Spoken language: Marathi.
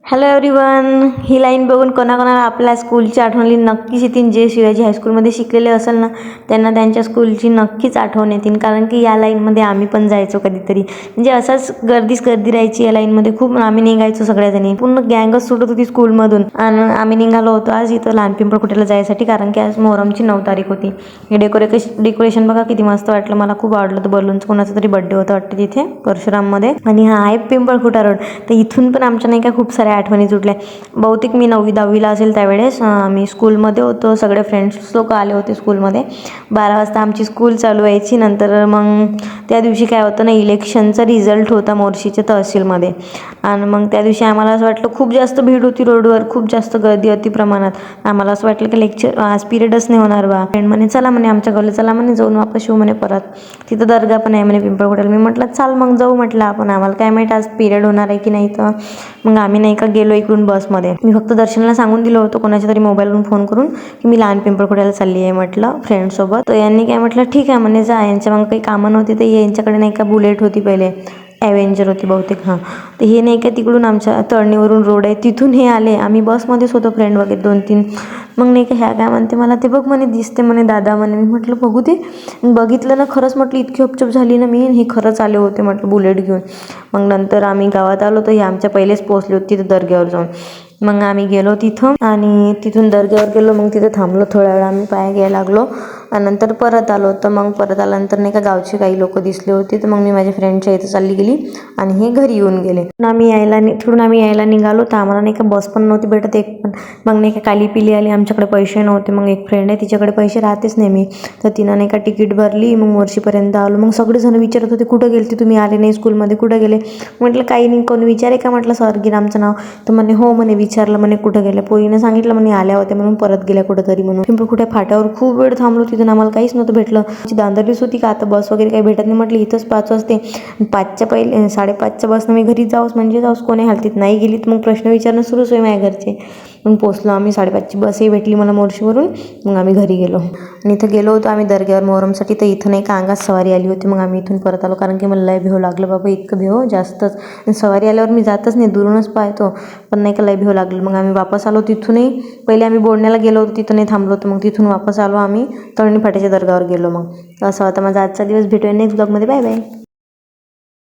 Hello everyone. ही लाईन बघून कोणाकोणाला आपल्या स्कूलची आठवण नक्कीच येतील. जे शिवाजी हायस्कूलमध्ये शिकलेले असेल ना, त्यांना त्यांच्या स्कूलची नक्कीच आठवण येतील. कारण की या लाईनमध्ये आम्ही पण जायचो कधीतरी. म्हणजे असंच गर्दीच गर्दी राहायची या लाईनमध्ये. खूप आम्ही निघायचो सगळ्याजणी. पूर्ण गँगच सुटत होती स्कूलमधून. आणि आम्ही निघालो होतो आज इथं लहान पिंपळखुटेला जायसाठी. कारण की आज मोहरमची 9 तारीख होती. हे डेकोरेशन बघा किती मस्त वाटलं. मला खूप आवडलं. तर बलूनचं कोणाचा तरी बर्थडे होता वाटतं तिथे परशुराममध्ये. आणि हा आहे पिंपळखुटा रोड. तर इथून पण आमच्या नाही का खूप साऱ्या आठवणी जुडल्या. बहुतेक मी 9वी 10वीला असेल त्यावेळेस. आम्ही स्कूलमध्ये होतो. सगळे फ्रेंड्स लोक आले होते स्कूलमध्ये. 12 वाजता आमची स्कूल चालू व्हायची. नंतर मग त्या दिवशी काय होतं ना, इलेक्शनचा रिझल्ट होता मोर्शीच्या तहसीलमध्ये. आणि मग त्या दिवशी आम्हाला असं वाटलं खूप जास्त भीड होती रोडवर. खूप जास्त गर्दी अति प्रमाणात. आम्हाला असं वाटलं की लेक्चर आज पिरियडच नाही होणार बा. फ्रेंड म्हणे चला म्हणे आमच्या गावाला, चला म्हणे जाऊन वापस येऊ म्हणे परत. तिथं दर्गा पण आहे म्हणे पिंपळखुट्याला. मी म्हटलं चाल मग जाऊ म्हटलं आपण. आम्हाला काय माहीत आज पिरियड होणार आहे की नाही. तर मग आम्ही नाही का गेलो इकडून बसमध्ये. मी फक्त दर्शनाला सांगून दिलं होतं कोणाच्या तरी मोबाईलवरून फोन करून की मी लहान पिंपळखुट्याला चालली आहे म्हटलं फ्रेंडसोबत. तर यांनी काय म्हटलं ठीक आहे म्हणे जा. यांच्या मग काही कामं नव्हती. तर यांच्याकडे नाही का बुलेट होती पहिले, ॲव्हेंजर होती बहुतेक. हां, तर हे नाही का तिकडून आमच्या तळणीवरून रोड आहे तिथून हे आले. आम्ही बसमध्येच होतो फ्रेंड वगैरे 2-3. मग नाही का ह्या काय म्हणते मला, ते बघ म्हणे दिसते म्हणे दादा म्हणे. मी म्हटलं बघू दे. बघितलं ना, खरंच म्हटलं इतकी उपचूप झाली ना मी. हे खरंच आले होते म्हटलं बुलेट घेऊन. मग नंतर आम्ही गावात आलो तर हे आमच्या पहिलेच पोहोचले होते तिथं दर्ग्यावर जाऊन. मग आम्ही गेलो तिथं आणि तिथून दर्ग्यावर गेलो. मग तिथं थांबलो थोड्या वेळ. आम्ही पाया घ्यायला लागलो आणि नंतर परत आलो. तर मग परत आल्यानंतर नाही का गावचे काही लोक दिसले होते. तर मग मी माझ्या फ्रेंडच्या इथं चालली गेली आणि हे घरी येऊन गेले. आम्ही यायला निघालो. तर आम्हाला नाही का बस पण नव्हती भेटत एक पण. मग नाही का काली पिली आली. आमच्याकडे पैसे नव्हते. मग एक फ्रेंड आहे तिच्याकडे पैसे राहतेच नेहमी. तर तिनं नाही का तिकीट भरली. मग वर्षीपर्यंत आलो. मग सगळेजण विचारत होते कुठं गेले तुम्ही, आले नाही स्कूलमध्ये, कुठं गेले. म्हटलं काही नाही. कोणी विचारे का म्हटलं सरगिरामचं नाव. तर म्हणे हो म्हणे विचारलं म्हणे कुठं गेल्या. पोरीनं सांगितलं म्हणे आल्या होत्या म्हणून परत गेल्या कुठंतरी म्हणून. पिंपळखुट्या फाट्यावर खूप वेळ थांबलो. तिथून आम्हाला काहीच नव्हतं भेटलं. दांदलीच होती का आता बस वगैरे काही भेटत नाही. म्हटलं इथंच 5 वाजते. 5च्या पहिले 5:30च्या बसनं मी घरी जाऊस म्हणजे जाऊस. कोणी हालतीत नाही गेली तर मग प्रश्न विचारणं सुरूच होय माझ्या घरचे. मग पोचलो आम्ही. 5:30ची बसही भेटली मला मोर्शीवरून. मग आम्ही घरी गेलो. आणि इथं गेलो होतो आम्ही दर्ग्यावर मोहरमसाठी. तर इथं नाही का अंगात सवारी आली होती. मग आम्ही इथून परत आलो. कारण की मला लय भेव लागलं बाबा. इतकं भेव जास्तच. सवारी आल्यावर मी जातच नाही, दुरूनच पाहतो. पण नाही का लय भेव लागलं. मग आम्ही वापस आलो तिथूनही. पहिले आम्ही बोडण्याला गेलो होतो तिथं नाही थांबलो होतो. मग तिथून वापस आलो आम्ही तळणी फाट्याच्या दर्गावर गेलो. मग असं होता माझा आजचा दिवस. भेटूया नेक्स्ट ब्लॉगमध्ये. Bye bye.